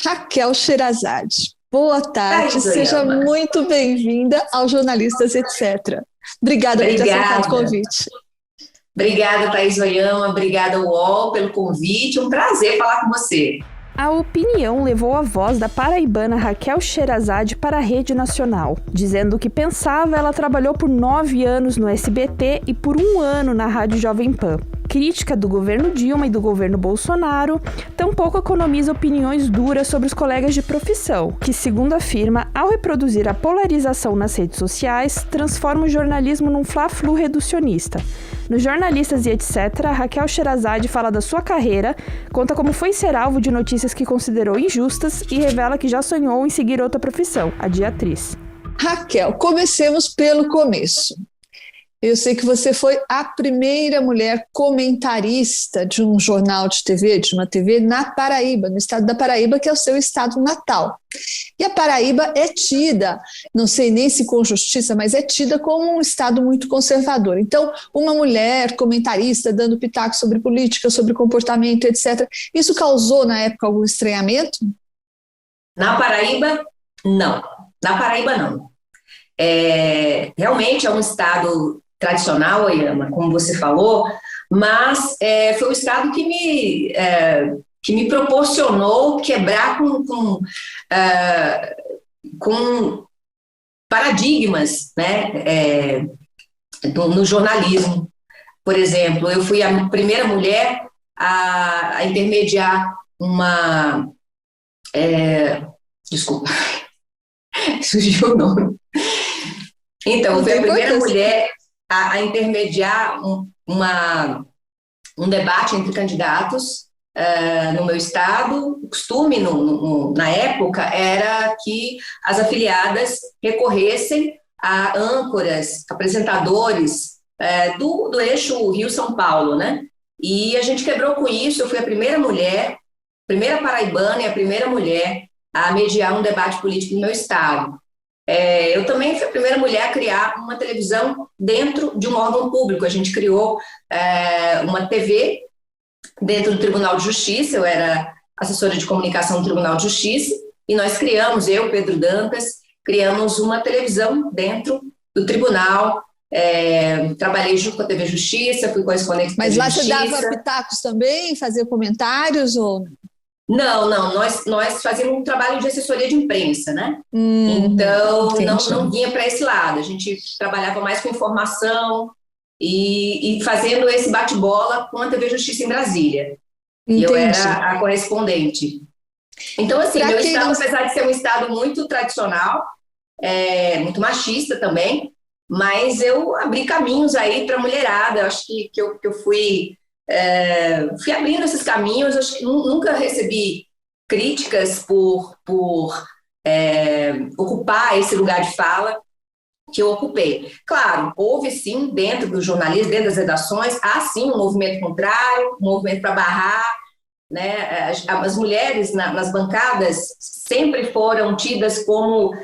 Raquel Sherazade, boa tarde, seja Zoiama. muito bem-vinda ao Jornalistas Etc. Obrigada por ter aceitado o Obrigada. convite. Obrigada, Thaís Zoiama. Obrigada, UOL, pelo convite. Um prazer falar com você. A opinião levou a voz da paraibana Raquel Sherazade para a rede nacional. Dizendo o que pensava, ela trabalhou por 9 anos no SBT e por 1 ano na Rádio Jovem Pan. Crítica do governo Dilma e do governo Bolsonaro, tampouco economiza opiniões duras sobre os colegas de profissão, que, segundo afirma, ao reproduzir a polarização nas redes sociais, transforma o jornalismo num fla-flu reducionista. Nos Jornalistas e Etc., Raquel Sherazade fala da sua carreira, conta como foi ser alvo de notícias que considerou injustas e revela que já sonhou em seguir outra profissão, a de atriz. Raquel, comecemos pelo começo. Eu sei que você foi a primeira mulher comentarista de um jornal de TV, de uma TV na Paraíba, no estado da Paraíba, que é o seu estado natal. E a Paraíba é tida, não sei nem se com justiça, mas é tida como um estado muito conservador. Então, uma mulher comentarista dando pitaco sobre política, sobre comportamento, etc. Isso causou, na época, algum estranhamento? Na Paraíba, não. Na Paraíba, não. Realmente é um estado tradicional, Oyama, como você falou, mas foi o estado que me proporcionou quebrar com paradigmas, né, no jornalismo. Por exemplo, eu fui a primeira mulher a intermediar uma... desculpa, surgiu o nome. Então, eu fui a primeira mulher a intermediar um debate entre candidatos no meu estado. O costume, na época, era que as afiliadas recorressem a âncoras, apresentadores do eixo Rio-São Paulo, né? E a gente quebrou com isso. Eu fui a primeira mulher, primeira paraibana e a primeira mulher a mediar um debate político no meu estado. Eu também fui a primeira mulher a criar uma televisão dentro de um órgão público. A gente criou uma TV dentro do Tribunal de Justiça. Eu era assessora de comunicação do Tribunal de Justiça e nós criamos, eu, Pedro Dantas, criamos uma televisão dentro do tribunal. Trabalhei junto com a TV Justiça, fui correspondente da Mas TV lá Justiça. você dava pitacos também, fazia comentários ou... Não, nós fazíamos um trabalho de assessoria de imprensa, né? Então, não vinha para esse lado. A gente trabalhava mais com informação e fazendo esse bate-bola com a TV Justiça em Brasília. Entendi. E eu era a correspondente. Então, assim, meu estado, apesar de ser um estado muito tradicional, muito machista também, mas eu abri caminhos aí para a mulherada. Eu acho que eu fui abrindo esses caminhos. Acho que nunca recebi críticas por ocupar esse lugar de fala que eu ocupei. Claro, houve sim, dentro do jornalismo, dentro das redações, há sim um movimento contrário, um movimento para barrar, né? As mulheres nas bancadas sempre foram tidas como,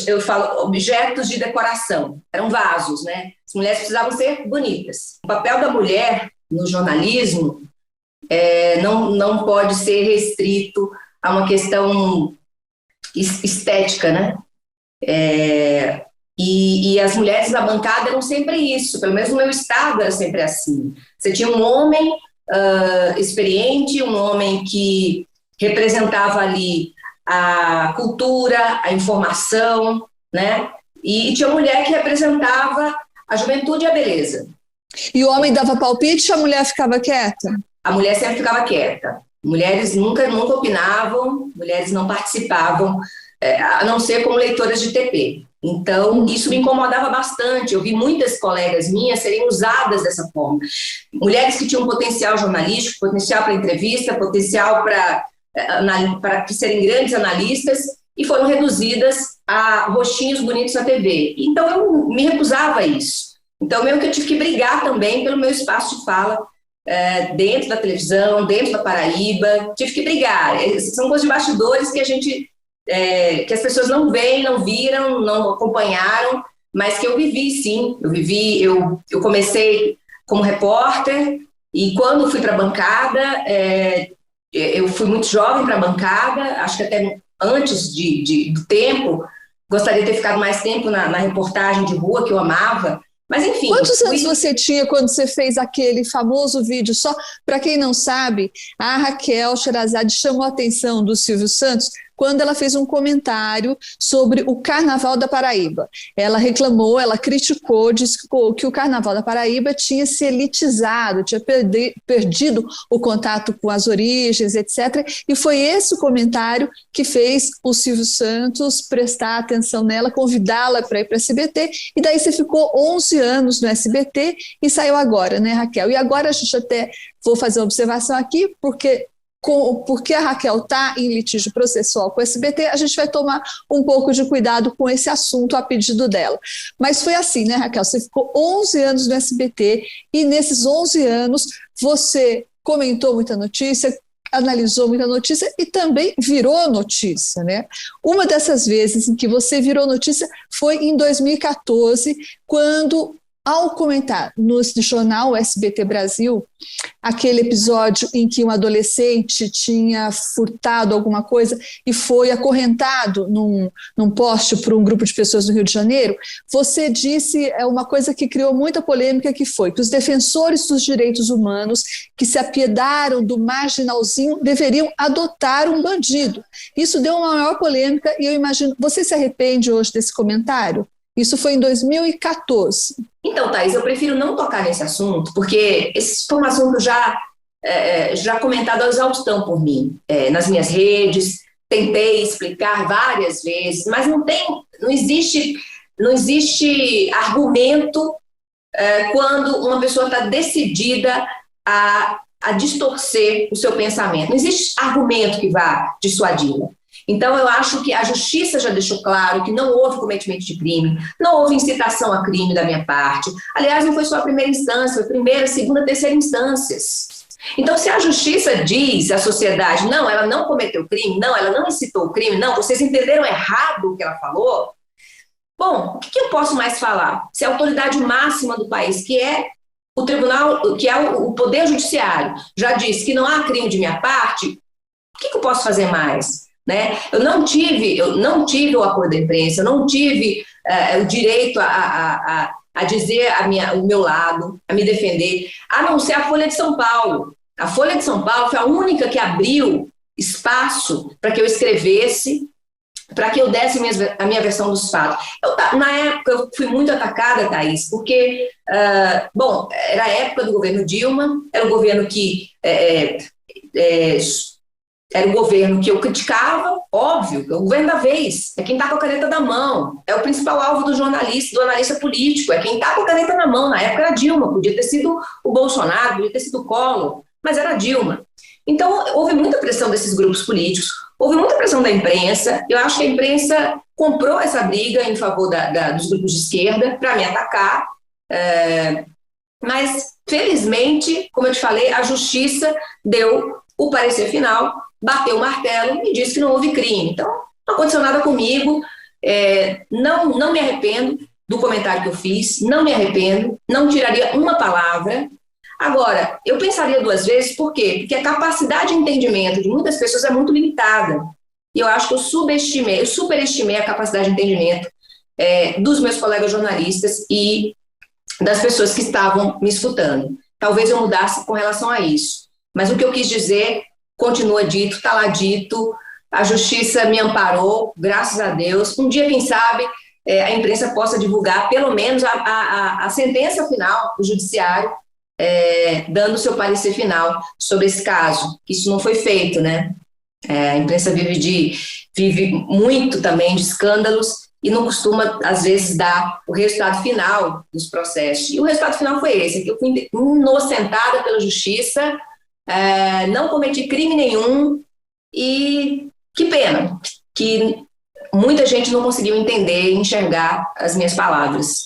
eu falo, objetos de decoração, eram vasos, né? As mulheres precisavam ser bonitas. O papel da mulher no jornalismo não pode ser restrito a uma questão estética, né? E as mulheres na bancada eram sempre isso, pelo menos no meu estado era sempre assim. Você tinha um homem experiente, um homem que representava ali a cultura, a informação, né? E tinha mulher que representava a juventude e a beleza. E o homem dava palpite ou a mulher ficava quieta? A mulher sempre ficava quieta. Mulheres nunca opinavam, mulheres não participavam, a não ser como leitoras de TP. Então, isso me incomodava bastante. Eu vi muitas colegas minhas serem usadas dessa forma. Mulheres que tinham potencial jornalístico, potencial para entrevista, potencial para serem grandes analistas, e foram reduzidas a rostinhos bonitos na TV. Então, eu me recusava a isso. Então, eu tive que brigar também pelo meu espaço de fala dentro da televisão, dentro da Paraíba. Tive que brigar. São coisas de bastidores que que as pessoas não veem, não viram, não acompanharam, mas que eu vivi, sim. Eu comecei como repórter e quando fui para a bancada, eu fui muito jovem para a bancada, acho que até antes do tempo, gostaria de ter ficado mais tempo na reportagem de rua, que eu amava. Mas, enfim. Quantos anos você tinha quando você fez aquele famoso vídeo? Só para quem não sabe, a Raquel Sherazade chamou a atenção do Silvio Santos quando ela fez um comentário sobre o Carnaval da Paraíba. Ela reclamou, ela criticou, disse que o Carnaval da Paraíba tinha se elitizado, tinha perdido o contato com as origens, etc. E foi esse o comentário que fez o Silvio Santos prestar atenção nela, convidá-la para ir para o SBT, e daí você ficou 11 anos no SBT e saiu agora, né, Raquel? E agora a gente até vou fazer uma observação aqui, porque a Raquel está em litígio processual com o SBT, a gente vai tomar um pouco de cuidado com esse assunto a pedido dela. Mas foi assim, né, Raquel? Você ficou 11 anos no SBT e nesses 11 anos você comentou muita notícia, analisou muita notícia e também virou notícia, né? Uma dessas vezes em que você virou notícia foi em 2014, quando, ao comentar no jornal SBT Brasil, aquele episódio em que um adolescente tinha furtado alguma coisa e foi acorrentado num poste por um grupo de pessoas no Rio de Janeiro, você disse uma coisa que criou muita polêmica, que foi que os defensores dos direitos humanos que se apiedaram do marginalzinho deveriam adotar um bandido. Isso deu uma maior polêmica e eu imagino... Você se arrepende hoje desse comentário? Isso foi em 2014. Então, Thaís, eu prefiro não tocar nesse assunto, porque esse foi um assunto já comentado ao exaustão por mim, nas minhas redes, tentei explicar várias vezes, mas não existe argumento quando uma pessoa está decidida a distorcer o seu pensamento. Não existe argumento que vá dissuadi-la. Então, eu acho que a justiça já deixou claro que não houve cometimento de crime, não houve incitação a crime da minha parte. Aliás, não foi só a primeira instância, foi a primeira, segunda, terceira instâncias. Então, se a justiça diz à sociedade, não, ela não cometeu crime, não, ela não incitou o crime, não, vocês entenderam errado o que ela falou, bom, o que eu posso mais falar? Se a autoridade máxima do país, que é o tribunal, que é o Poder Judiciário, já disse que não há crime de minha parte, o que eu posso fazer mais? Né? Eu não tive o apoio da imprensa, eu não tive o direito a dizer o meu lado, a me defender, a não ser a Folha de São Paulo. A Folha de São Paulo foi a única que abriu espaço para que eu escrevesse, para que eu desse a minha versão dos fatos. Na época, eu fui muito atacada, Thaís, porque, era a época do governo Dilma, era o governo que... Era o governo que eu criticava, óbvio, é o governo da vez, é quem está com a caneta na mão, é o principal alvo do jornalista, do analista político, é quem está com a caneta na mão. Na época era Dilma, podia ter sido o Bolsonaro, podia ter sido o Collor, mas era Dilma. Então, houve muita pressão desses grupos políticos, houve muita pressão da imprensa. Eu acho que a imprensa comprou essa briga em favor dos grupos de esquerda para me atacar, mas, felizmente, como eu te falei, a justiça deu o parecer final, bateu o martelo e disse que não houve crime. Então, não aconteceu nada comigo, não me arrependo do comentário que eu fiz, não me arrependo, não tiraria uma palavra. Agora, eu pensaria duas vezes, por quê? Porque a capacidade de entendimento de muitas pessoas é muito limitada. E eu acho que eu superestimei a capacidade de entendimento dos meus colegas jornalistas e das pessoas que estavam me escutando. Talvez eu mudasse com relação a isso. Mas o que eu quis dizer continua dito, está lá dito, a justiça me amparou, graças a Deus. Um dia, quem sabe, a imprensa possa divulgar pelo menos a sentença final do judiciário, dando o seu parecer final sobre esse caso. Isso não foi feito, né? A imprensa vive muito também de escândalos e não costuma, às vezes, dar o resultado final dos processos. E o resultado final foi esse, que eu fui inocentada pela justiça, não cometi crime nenhum e que pena que muita gente não conseguiu entender e enxergar as minhas palavras.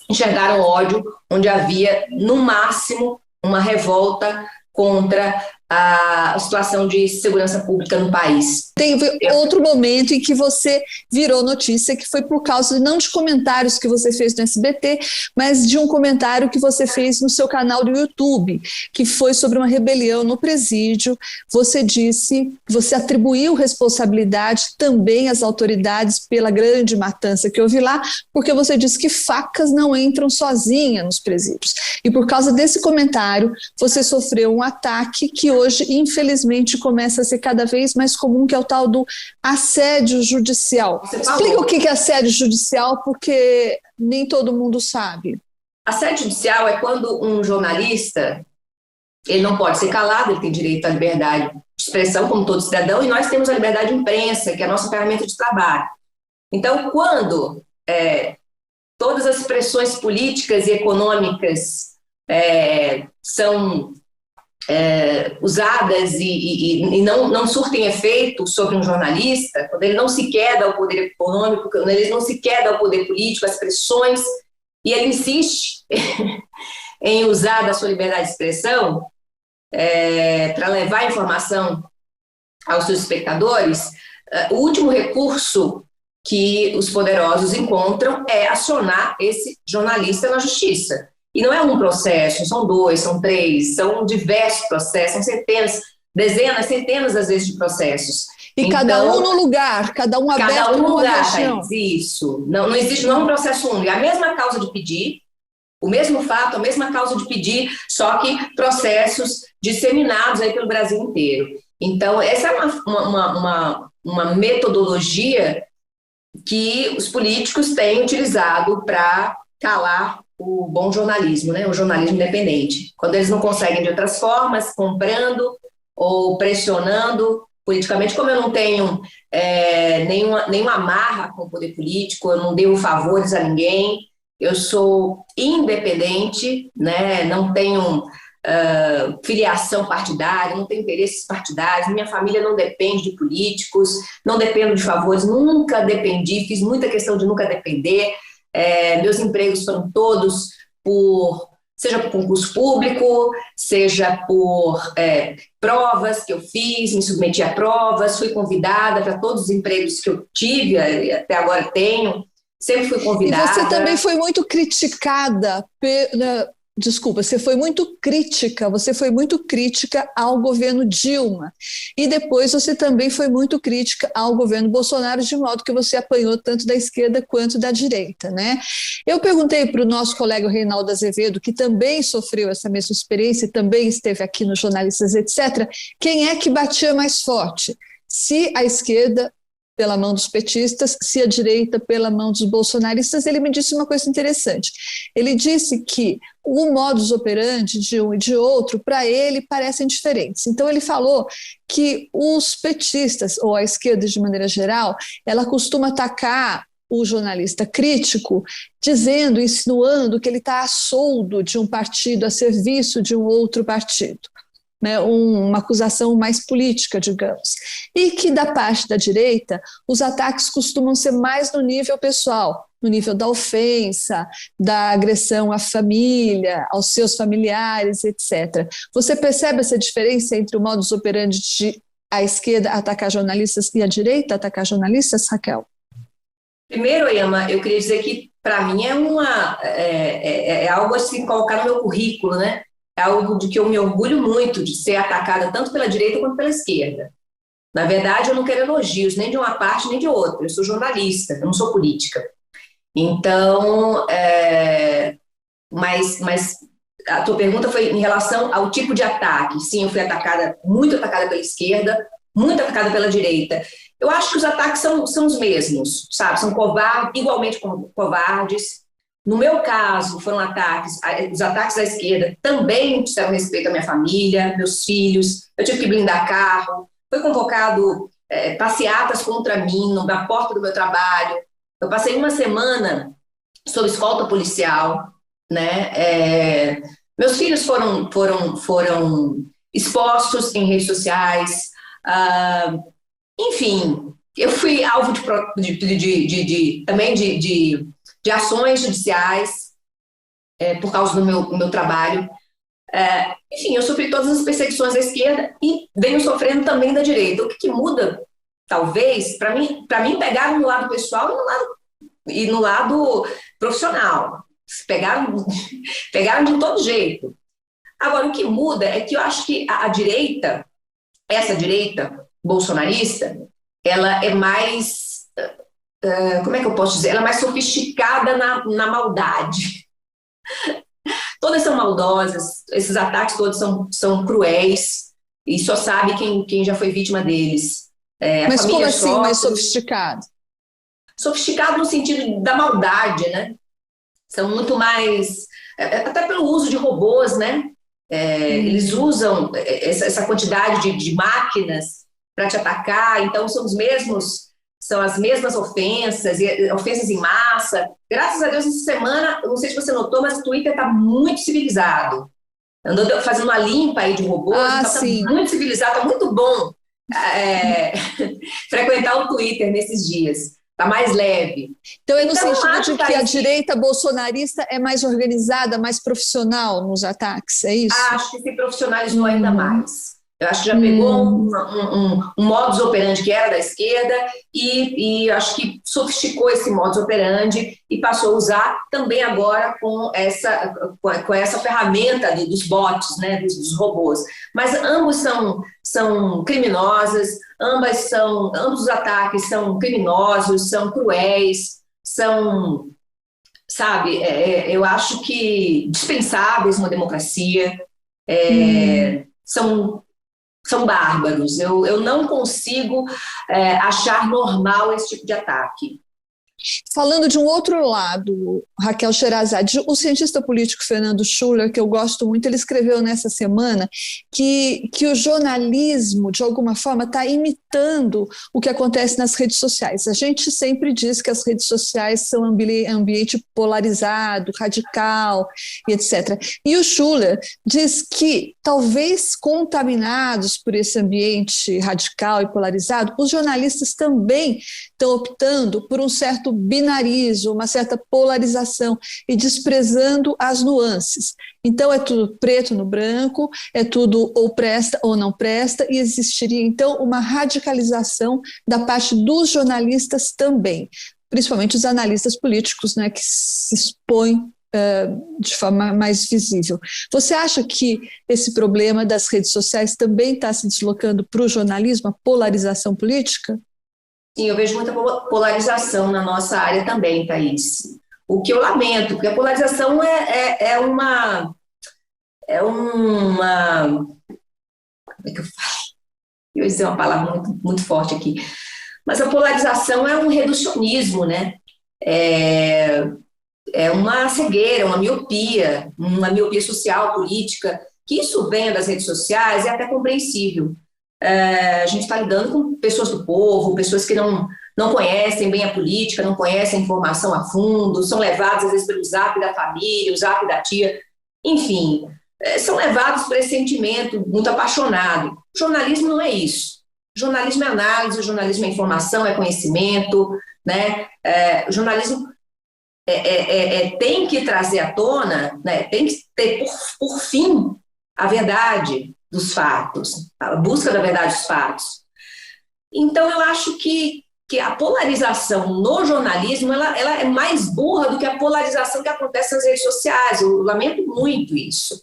Enxergaram ódio onde havia, no máximo, uma revolta contra a situação de segurança pública no país. Teve outro momento em que você virou notícia, que foi por causa não de comentários que você fez no SBT, mas de um comentário que você fez no seu canal do YouTube, que foi sobre uma rebelião no presídio. Você disse, você atribuiu responsabilidade também às autoridades pela grande matança que houve lá, porque você disse que facas não entram sozinhas nos presídios. E por causa desse comentário, você sofreu um ataque que hoje, infelizmente, começa a ser cada vez mais comum, que é o tal do assédio judicial. Explica o que é assédio judicial, porque nem todo mundo sabe. Assédio judicial é quando um jornalista, ele não pode ser calado, ele tem direito à liberdade de expressão, como todo cidadão, e nós temos a liberdade de imprensa, que é a nossa ferramenta de trabalho. Então, quando todas as pressões políticas e econômicas são usadas e não surtem efeito sobre um jornalista, quando ele não se queda ao poder econômico, quando ele não se queda ao poder político, as pressões, e ele insiste em usar da sua liberdade de expressão para levar informação aos seus espectadores, o último recurso que os poderosos encontram é acionar esse jornalista na justiça. E não é um processo, são 2, são 3, são diversos processos, são centenas, dezenas, centenas às vezes de processos. E então, cada um no lugar, cada um aberto numa região. Isso, não existe um processo único, é a mesma causa de pedir, o mesmo fato, a mesma causa de pedir, só que processos disseminados aí pelo Brasil inteiro. Então, essa é uma metodologia que os políticos têm utilizado para calar o bom jornalismo, né? O jornalismo independente. Quando eles não conseguem de outras formas, comprando ou pressionando politicamente, como eu não tenho nenhuma amarra com o poder político, eu não devo favores a ninguém, eu sou independente, né? Não tenho filiação partidária, não tenho interesses partidários, minha família não depende de políticos, não dependo de favores, nunca dependi, fiz muita questão de nunca depender. Meus empregos foram todos seja por concurso público, seja por provas que eu fiz, me submeti a provas, fui convidada para todos os empregos que eu tive, até agora tenho, sempre fui convidada. E você também foi muito criticada Desculpa, você foi muito crítica ao governo Dilma. E depois você também foi muito crítica ao governo Bolsonaro, de modo que você apanhou tanto da esquerda quanto da direita, né? Eu perguntei para o nosso colega Reinaldo Azevedo, que também sofreu essa mesma experiência, também esteve aqui no Jornalistas, etc., quem é que batia mais forte? Se a esquerda pela mão dos petistas, se a direita pela mão dos bolsonaristas. Ele me disse uma coisa interessante. Ele disse que o modus operandi de um e de outro, para ele, parecem diferentes. Então, ele falou que os petistas, ou a esquerda de maneira geral, ela costuma atacar o jornalista crítico, dizendo, insinuando que ele está a soldo de um partido, a serviço de um outro partido. Né, uma acusação mais política, digamos. E que da parte da direita, os ataques costumam ser mais no nível pessoal, no nível da ofensa, da agressão à família, aos seus familiares, etc. Você percebe essa diferença entre o modus operandi de a esquerda atacar jornalistas e a direita atacar jornalistas, Raquel? Primeiro, Emma, eu queria dizer que, para mim, é algo assim, colocar no meu currículo, né? É algo de que eu me orgulho muito, de ser atacada tanto pela direita quanto pela esquerda. Na verdade, eu não quero elogios, nem de uma parte nem de outra. Eu sou jornalista, eu não sou política. Então, mas a tua pergunta foi em relação ao tipo de ataque. Sim, eu fui muito atacada pela esquerda, muito atacada pela direita. Eu acho que os ataques são os mesmos, sabe? São igualmente covardes. No meu caso, foram os ataques à esquerda também disseram respeito à minha família, meus filhos, eu tive que blindar carro, foi convocado passeatas contra mim na porta do meu trabalho. Eu passei uma semana sob escolta policial, né? Meus filhos foram expostos em redes sociais, enfim, eu fui alvo também de ações judiciais por causa do meu trabalho. Enfim, eu sofri todas as perseguições da esquerda e venho sofrendo também da direita. O que muda, talvez, para mim pegaram no lado pessoal e no lado profissional. Pegaram de todo jeito. Agora, o que muda é que eu acho que a direita, essa direita bolsonarista, ela é mais, como é que eu posso dizer? Ela é mais sofisticada na maldade. Todas são maldosas, esses ataques todos são cruéis, e só sabe quem já foi vítima deles. Mas como assim mais sofisticado? Sofisticado no sentido da maldade, né? São muito mais, até pelo uso de robôs, né? Eles usam essa quantidade de máquinas para te atacar, então são as mesmas ofensas em massa. Graças a Deus, essa semana, não sei se você notou, mas o Twitter está muito civilizado. Andou fazendo uma limpa aí de robôs, então está muito civilizado, está muito bom frequentar o Twitter nesses dias. Está mais leve. Então, no sentido de que a direita bolsonarista é mais organizada, mais profissional nos ataques, é isso? Acho que se profissionalizou ainda mais. Eu acho que já pegou um modus operandi que era da esquerda e acho que sofisticou esse modus operandi e passou a usar também agora com essa ferramenta dos bots, né, dos robôs. Mas ambos são criminosas, ambos os ataques são criminosos, são cruéis, são, sabe, eu acho que dispensáveis numa democracia, são bárbaros. Eu não consigo achar normal esse tipo de ataque. Falando de um outro lado, Raquel Sherazade, o cientista político Fernando Schuller, que eu gosto muito, ele escreveu nessa semana que o jornalismo, de alguma forma, está imitando o que acontece nas redes sociais. A gente sempre diz que as redes sociais são ambiente polarizado, radical, e etc. E o Schuller diz que, talvez contaminados por esse ambiente radical e polarizado, os jornalistas também estão optando por um certo binarismo, uma certa polarização e desprezando as nuances. Então é tudo preto no branco, é tudo ou presta ou não presta, e existiria então uma radicalização da parte dos jornalistas também, principalmente os analistas políticos, né, que se expõem de forma mais visível. Você acha que esse problema das redes sociais também está se deslocando para o jornalismo, a polarização política? Sim, eu vejo muita polarização na nossa área também, Thaís. O que eu lamento, porque a polarização é uma... Como é que eu falo? Eu ia dizer uma palavra muito, muito forte aqui. Mas a polarização é um reducionismo, né? É uma cegueira, uma miopia social, política, que isso venha das redes sociais é até compreensível. A gente está lidando com pessoas do povo, pessoas que não conhecem bem a política, não conhecem a informação a fundo, são levados às vezes pelo zap da família, o zap da tia, enfim, são levados por esse sentimento muito apaixonado. Jornalismo não é isso. Jornalismo é análise, jornalismo é informação, é conhecimento, né? O jornalismo tem que trazer à tona, né? Tem que ter por fim a verdade dos fatos, a busca da verdade dos fatos. Então, eu acho que a polarização no jornalismo ela é mais burra do que a polarização que acontece nas redes sociais. Eu lamento muito isso.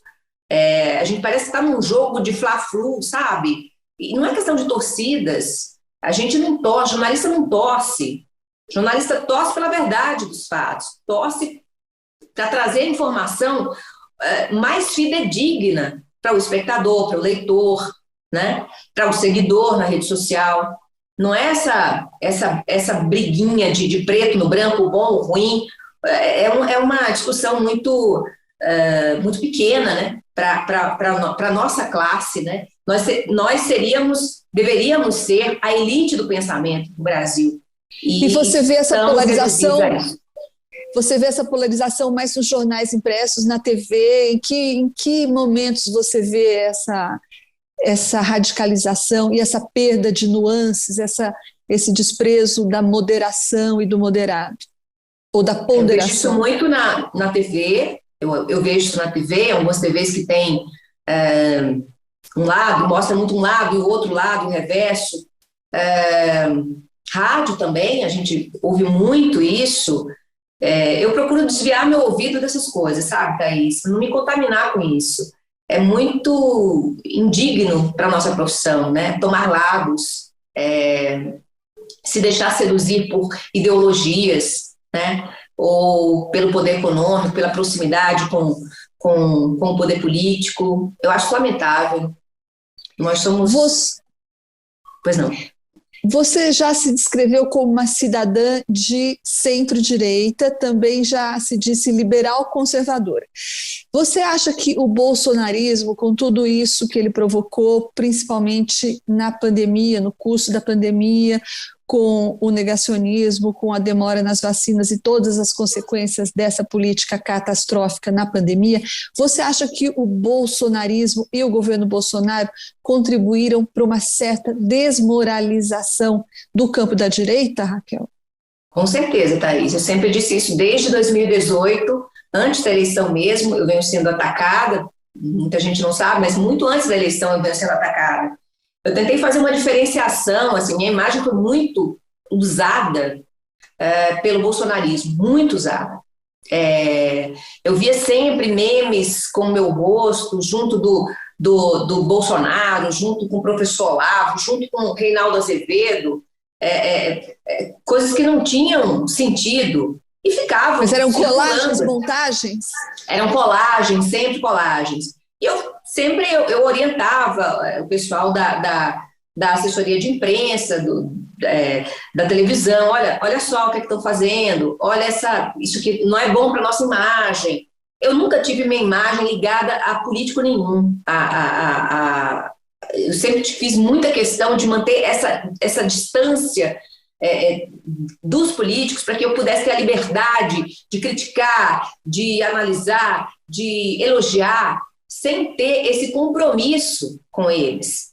A gente parece que está num jogo de fla-flu, sabe? E não é questão de torcidas. A gente não torce, jornalista não torce. Jornalista torce pela verdade dos fatos, torce para trazer informação mais fidedigna para o espectador, para o leitor, né? Para o seguidor na rede social. Não é essa briguinha de preto no branco, bom ou ruim. É uma discussão muito pequena, né? Para a nossa classe, né? Nós deveríamos ser a elite do pensamento do Brasil. E você vê essa polarização... Você vê essa polarização mais nos jornais impressos, na TV? Em que momentos você vê essa radicalização e essa perda de nuances, esse desprezo da moderação e do moderado? Ou da ponderação? Eu vejo isso muito na TV, Eu vejo isso na TV, algumas TVs que tem um lado, mostra muito um lado e o outro lado, o reverso. Rádio também, a gente ouve muito isso. Eu procuro desviar meu ouvido dessas coisas, sabe, Thaís? Não me contaminar com isso. É muito indigno para a nossa profissão, né? Tomar lados, se deixar seduzir por ideologias, né? Ou pelo poder econômico, pela proximidade com o poder político. Eu acho lamentável. Nós somos... Pois não. Você já se descreveu como uma cidadã de centro-direita, também já se disse liberal conservadora. Você acha que o bolsonarismo, com tudo isso que ele provocou, principalmente na pandemia, no curso da pandemia, com o negacionismo, com a demora nas vacinas e todas as consequências dessa política catastrófica na pandemia, você acha que o bolsonarismo e o governo Bolsonaro contribuíram para uma certa desmoralização do campo da direita, Raquel? Com certeza, Thaís. Eu sempre disse isso desde 2018, antes da eleição mesmo, eu venho sendo atacada, muita gente não sabe, mas muito antes da eleição eu venho sendo atacada. Eu tentei fazer uma diferenciação, assim, minha imagem foi muito usada pelo bolsonarismo, muito usada. Eu via sempre memes com o meu rosto, junto do Bolsonaro, junto com o professor Olavo, junto com o Reinaldo Azevedo, coisas que não tinham sentido e ficavam. Mas eram colagens, montagens? Eram colagens, sempre colagens. E eu orientava o pessoal da assessoria de imprensa, da televisão, olha só o que estão fazendo, olha isso que não é bom para a nossa imagem. Eu nunca tive minha imagem ligada a político nenhum. Eu sempre fiz muita questão de manter essa distância dos políticos para que eu pudesse ter a liberdade de criticar, de analisar, de elogiar, sem ter esse compromisso com eles.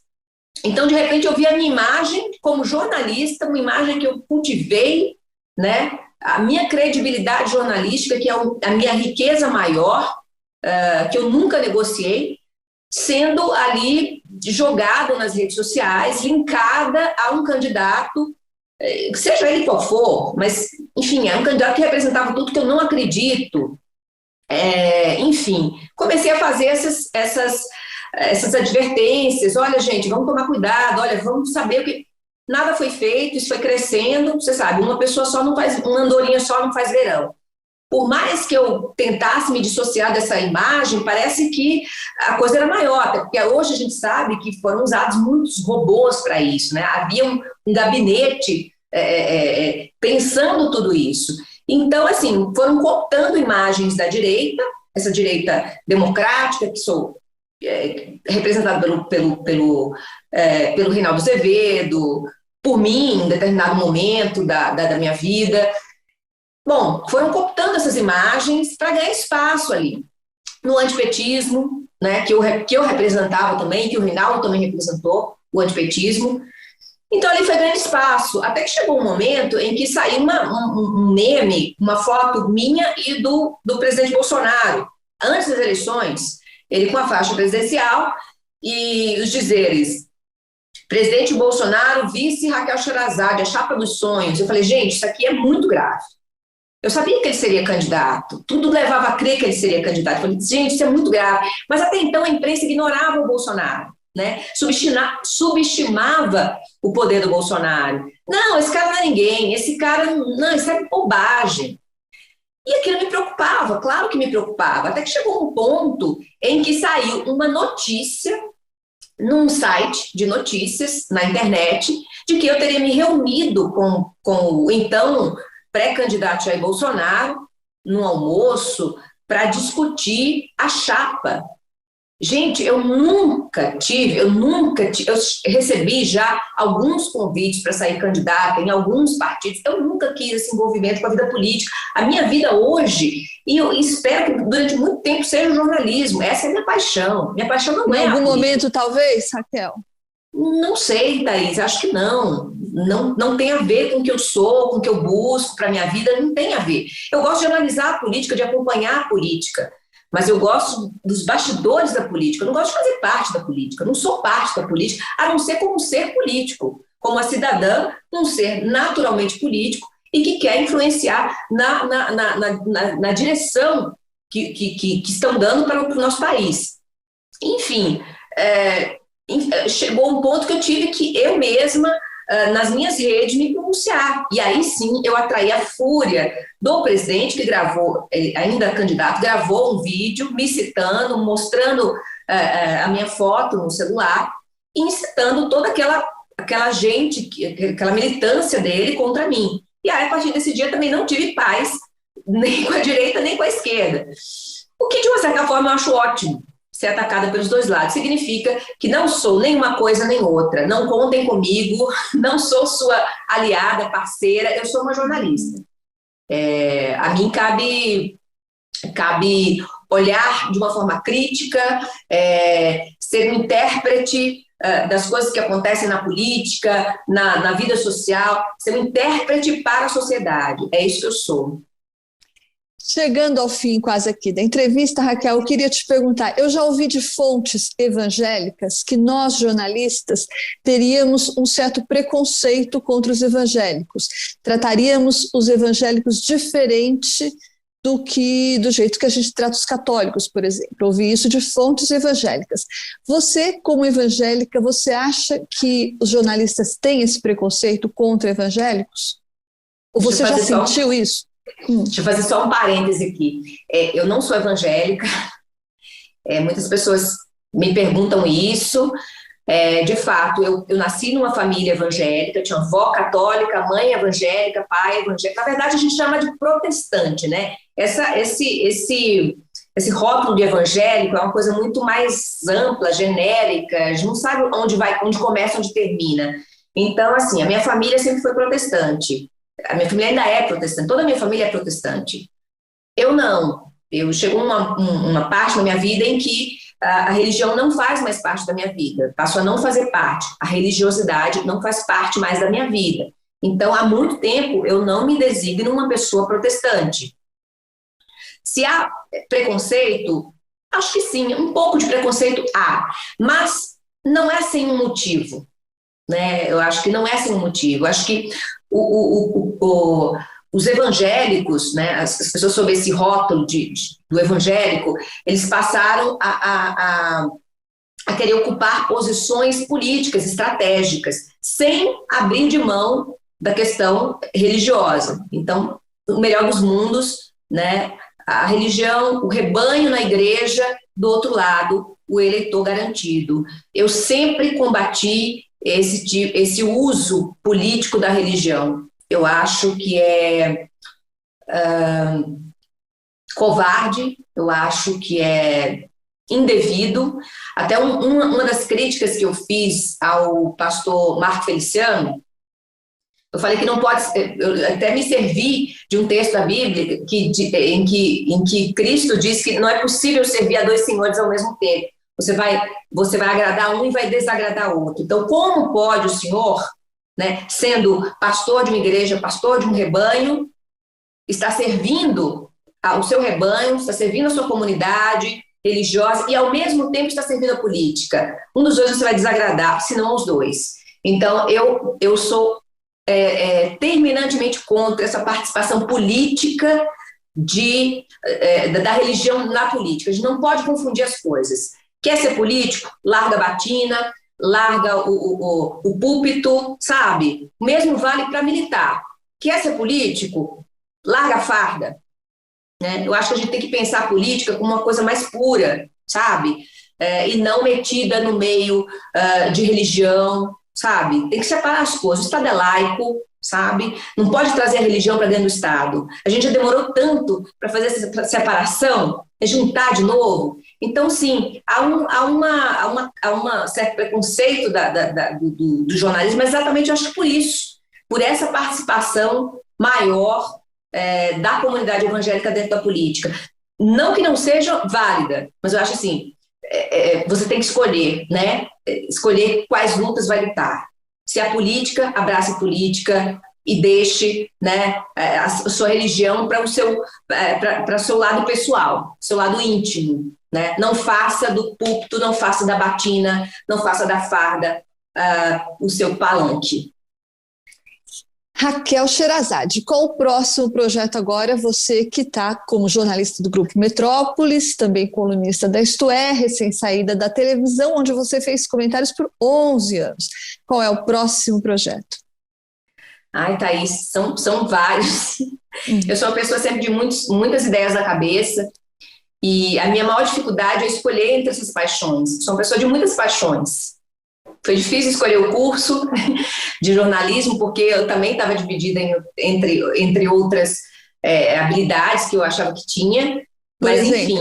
Então, de repente, eu vi a minha imagem como jornalista, uma imagem que eu cultivei, né? A minha credibilidade jornalística, que é a minha riqueza maior, que eu nunca negociei, sendo ali jogado nas redes sociais, linkada a um candidato, seja ele qual for, mas, enfim, é um candidato que representava tudo que eu não acredito. Enfim, comecei a fazer essas advertências, olha, gente, vamos tomar cuidado, olha, vamos saber o que... Nada foi feito, isso foi crescendo, você sabe, uma andorinha só não faz verão. Por mais que eu tentasse me dissociar dessa imagem, parece que a coisa era maior, porque hoje a gente sabe que foram usados muitos robôs para isso, né? Havia um gabinete pensando tudo isso. Então, assim, foram cooptando imagens da direita, essa direita democrática, que sou representada pelo Reinaldo Azevedo, por mim, em determinado momento da minha vida. Bom, foram cooptando essas imagens para ganhar espaço ali. No antipetismo, né, que eu representava também, que o Reinaldo também representou, o antipetismo. Então, ali foi ganhando espaço, até que chegou um momento em que saiu um meme, uma foto minha e do presidente Bolsonaro, antes das eleições, ele com a faixa presidencial e os dizeres: presidente Bolsonaro, vice Raquel Sherazade, a chapa dos sonhos. Eu falei, gente, isso aqui é muito grave. Eu sabia que ele seria candidato, tudo levava a crer que ele seria candidato. Eu falei, gente, isso é muito grave. Mas até então a imprensa ignorava o Bolsonaro, né? Subestimava o poder do Bolsonaro. Não, esse cara não é ninguém, isso é bobagem. E aquilo me preocupava, claro que me preocupava, até que chegou um ponto em que saiu uma notícia num site de notícias na internet de que eu teria me reunido com o então pré-candidato Jair Bolsonaro num almoço para discutir a chapa. Gente, eu recebi já alguns convites para sair candidata em alguns partidos, eu nunca quis esse envolvimento com a vida política. A minha vida hoje, e eu espero que durante muito tempo seja o jornalismo, essa é a minha paixão não é. Em algum momento, talvez, Raquel? Não sei, Thaís, acho que não tem a ver com o que eu sou, com o que eu busco para a minha vida, não tem a ver. Eu gosto de analisar a política, de acompanhar a política, mas eu gosto dos bastidores da política, eu não gosto de fazer parte da política, eu não sou parte da política, a não ser como um ser político, como uma cidadã, um ser naturalmente político e que quer influenciar na direção que estão dando para o nosso país. Enfim, chegou um ponto que eu tive que eu mesma, nas minhas redes, me pronunciar. E aí sim eu atraí a fúria do presidente, que gravou, ainda candidato, gravou um vídeo me citando, mostrando a minha foto no celular, e incitando toda aquela gente, aquela militância dele contra mim. E aí, a partir desse dia, também não tive paz, nem com a direita, nem com a esquerda. O que, de uma certa forma, eu acho ótimo, ser atacada pelos dois lados. Significa que não sou nem uma coisa nem outra. Não contem comigo, não sou sua aliada, parceira, eu sou uma jornalista. A mim cabe olhar de uma forma crítica, ser um intérprete das coisas que acontecem na política, na vida social, ser um intérprete para a sociedade. É isso que eu sou. Chegando ao fim quase aqui da entrevista, Raquel, eu queria te perguntar, eu já ouvi de fontes evangélicas que nós, jornalistas, teríamos um certo preconceito contra os evangélicos, trataríamos os evangélicos diferente do jeito que a gente trata os católicos, por exemplo. Ouvi isso de fontes evangélicas. Você, como evangélica, você acha que os jornalistas têm esse preconceito contra evangélicos? Ou você já sentiu isso? Deixa eu fazer só um parêntese aqui. Eu não sou evangélica, muitas pessoas me perguntam isso. De fato, eu nasci numa família evangélica, tinha avó católica, mãe evangélica, pai evangélico. Na verdade, a gente chama de protestante, né? Esse rótulo de evangélico é uma coisa muito mais ampla, genérica, a gente não sabe onde começa, onde termina. Então, assim, a minha família sempre foi protestante. A minha família ainda é protestante, toda a minha família é protestante. Eu não. Chegou uma parte da minha vida em que a religião não faz mais parte da minha vida, passou a não fazer parte. A religiosidade não faz parte mais da minha vida. Então, há muito tempo, eu não me designo uma pessoa protestante. Se há preconceito, acho que sim, um pouco de preconceito há, mas não é sem um motivo, né? Eu acho que não é sem um motivo. Eu acho que os evangélicos, né, as pessoas sob esse rótulo do evangélico, eles passaram a querer ocupar posições políticas, estratégicas, sem abrir de mão da questão religiosa. Então, o melhor dos mundos, né, a religião, o rebanho na igreja, do outro lado, o eleitor garantido. Eu sempre combati esse uso político da religião. Eu acho que é covarde, eu acho que é indevido. Até uma das críticas que eu fiz ao pastor Marco Feliciano, eu falei que não pode, eu até me servi de um texto da Bíblia em que Cristo diz que não é possível servir a dois senhores ao mesmo tempo. Você vai agradar um e vai desagradar outro. Então, como pode o senhor, né, sendo pastor de uma igreja, pastor de um rebanho, estar servindo ao seu rebanho, está servindo a sua comunidade religiosa e, ao mesmo tempo, está servindo a política? Um dos dois você vai desagradar, se não os dois. Então, eu sou terminantemente contra essa participação política da religião na política. A gente não pode confundir as coisas. Quer ser político? Larga a batina, larga o púlpito, sabe? O mesmo vale para militar. Quer ser político? Larga a farda. Né? Eu acho que a gente tem que pensar a política como uma coisa mais pura, sabe? E não metida no meio de religião, sabe? Tem que separar as coisas. O Estado é laico, sabe? Não pode trazer a religião para dentro do Estado. A gente já demorou tanto para fazer essa separação, juntar de novo. Então, sim, há um certo preconceito do jornalismo, mas exatamente, eu acho que por isso, por essa participação maior da comunidade evangélica dentro da política. Não que não seja válida, mas eu acho assim, você tem que escolher, né? Escolher quais lutas vai lutar. Se a política, abrace política, e deixe, né, a sua religião para o seu lado pessoal, seu lado íntimo, né? Não faça do púlpito, não faça da batina, não faça da farda o seu palanque. Raquel Sherazade, qual o próximo projeto agora? Você que está como jornalista do Grupo Metrópolis, também colunista da Isto É, recém-saída da televisão, onde você fez comentários por 11 anos. Qual é o próximo projeto? Ai, Thaís, são vários. Eu sou uma pessoa sempre de muitas ideias na cabeça e a minha maior dificuldade é escolher entre essas paixões. Sou uma pessoa de muitas paixões. Foi difícil escolher o curso de jornalismo, porque eu também estava dividida entre outras habilidades que eu achava que tinha. Mas, enfim,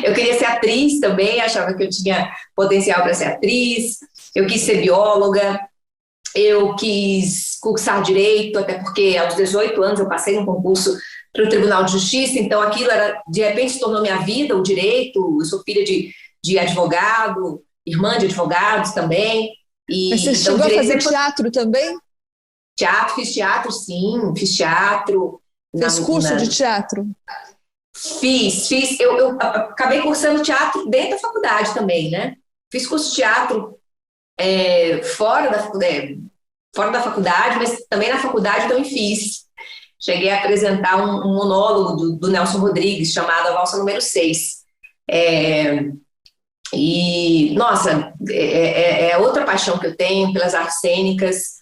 eu queria ser atriz também, achava que eu tinha potencial para ser atriz. Eu quis ser bióloga, eu quis cursar Direito, até porque aos 18 anos eu passei num concurso para o Tribunal de Justiça, então aquilo de repente se tornou minha vida, o Direito. Eu sou filha de advogado, irmã de advogados também. Mas você chegou a fazer teatro também? Fiz teatro, sim, fiz teatro. Fez curso de teatro? Fiz. Eu acabei cursando teatro dentro da faculdade também, né? Fiz curso de teatro fora da faculdade, mas também na faculdade também fiz. Cheguei a apresentar um monólogo do Nelson Rodrigues, chamado A Valsa Número 6. E, nossa, é outra paixão que eu tenho pelas artes cênicas.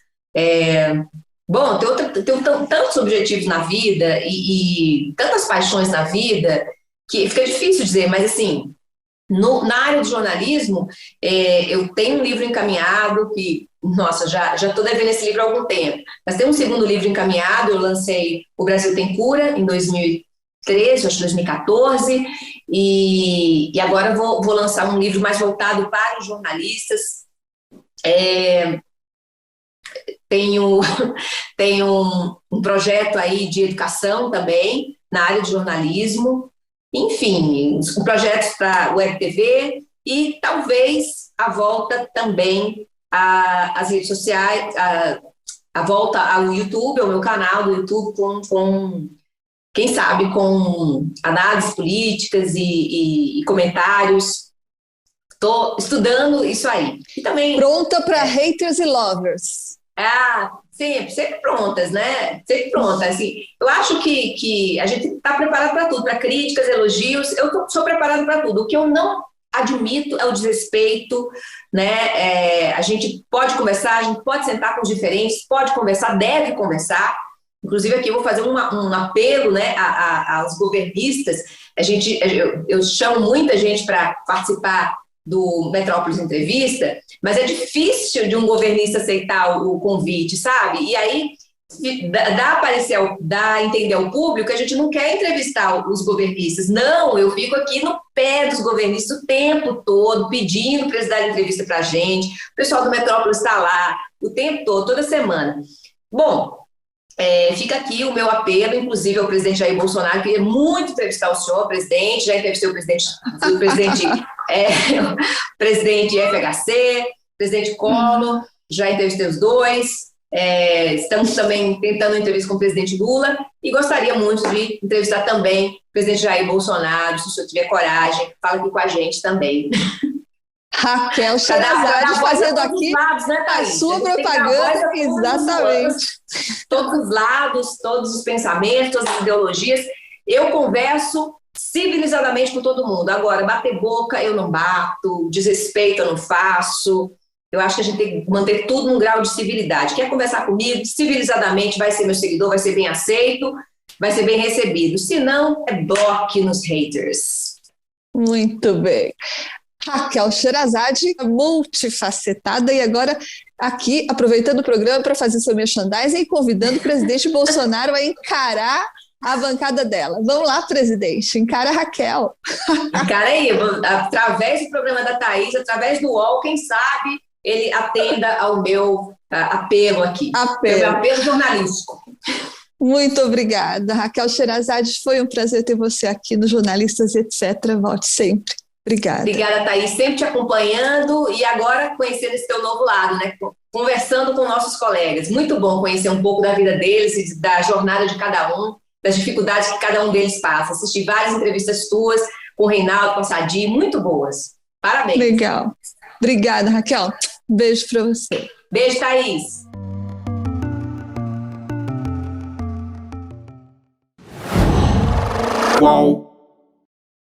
Bom, tenho tantos objetivos na vida e tantas paixões na vida que fica difícil dizer, mas assim, na área do jornalismo, eu tenho um livro encaminhado que, nossa, já estou devendo esse livro há algum tempo, mas tem um segundo livro encaminhado. Eu lancei O Brasil Tem Cura em 2013, acho que 2014, e agora vou lançar um livro mais voltado para os jornalistas. Tenho um projeto aí de educação também, na área de jornalismo, enfim, projetos para Web TV e talvez a volta também às redes sociais, a volta ao YouTube, ao meu canal do YouTube, com quem sabe, com análises políticas e comentários. Estou estudando isso aí. E também, pronta para haters e lovers. Sempre prontas, né? Sempre prontas. Assim, eu acho que a gente está preparado para tudo, para críticas, elogios. Eu sou preparado para tudo. O que eu não admito é o desrespeito, né? A gente pode conversar, a gente pode sentar com os diferentes, pode conversar, deve conversar. Inclusive, aqui eu vou fazer um apelo, né, aos governistas. Eu chamo muita gente para participar do Metrópolis Entrevista, mas é difícil de um governista aceitar o convite, sabe? E aí dá a entender ao público que a gente não quer entrevistar os governistas. Não, eu fico aqui no pé dos governistas o tempo todo, pedindo para eles darem entrevista para a gente. O pessoal do Metrópolis está lá o tempo todo, toda semana. Bom, fica aqui o meu apelo, inclusive ao presidente Jair Bolsonaro. Queria muito entrevistar o senhor, presidente. Já entrevistei o presidente FHC, presidente Collor, já entrevistei os dois. Estamos também tentando entrevista com o presidente Lula e gostaria muito de entrevistar também o presidente Jair Bolsonaro. Se o senhor tiver coragem, fala aqui com a gente também. Raquel Sherazade fazendo aqui lados, né, a sua propaganda, exatamente. Todos os lados, todos os pensamentos, todas as ideologias. Eu converso civilizadamente com todo mundo. Agora, bater boca eu não bato, desrespeito eu não faço. Eu acho que a gente tem que manter tudo num grau de civilidade. Quer conversar comigo civilizadamente, vai ser meu seguidor, vai ser bem aceito, vai ser bem recebido. Se não, bloque nos haters. Muito bem. Raquel Sherazade, multifacetada, e agora aqui aproveitando o programa para fazer seu merchandising e convidando o presidente Bolsonaro a encarar a bancada dela. Vamos lá, presidente, encara a Raquel. Encara aí, através do programa da Thaís, através do UOL, quem sabe ele atenda ao meu apelo aqui. Meu apelo jornalístico. Muito obrigada, Raquel Sherazade, foi um prazer ter você aqui no Jornalistas Etc. Volte sempre. Obrigada. Obrigada, Thaís. Sempre te acompanhando e agora conhecendo esse teu novo lado, né? conversando com nossos colegas. Muito bom conhecer um pouco da vida deles e da jornada de cada um, das dificuldades que cada um deles passa. Assisti várias entrevistas tuas com o Reinaldo, com a Sadi, muito boas. Parabéns. Legal. Obrigada, Raquel. Beijo para você. Beijo, Thaís. Qual?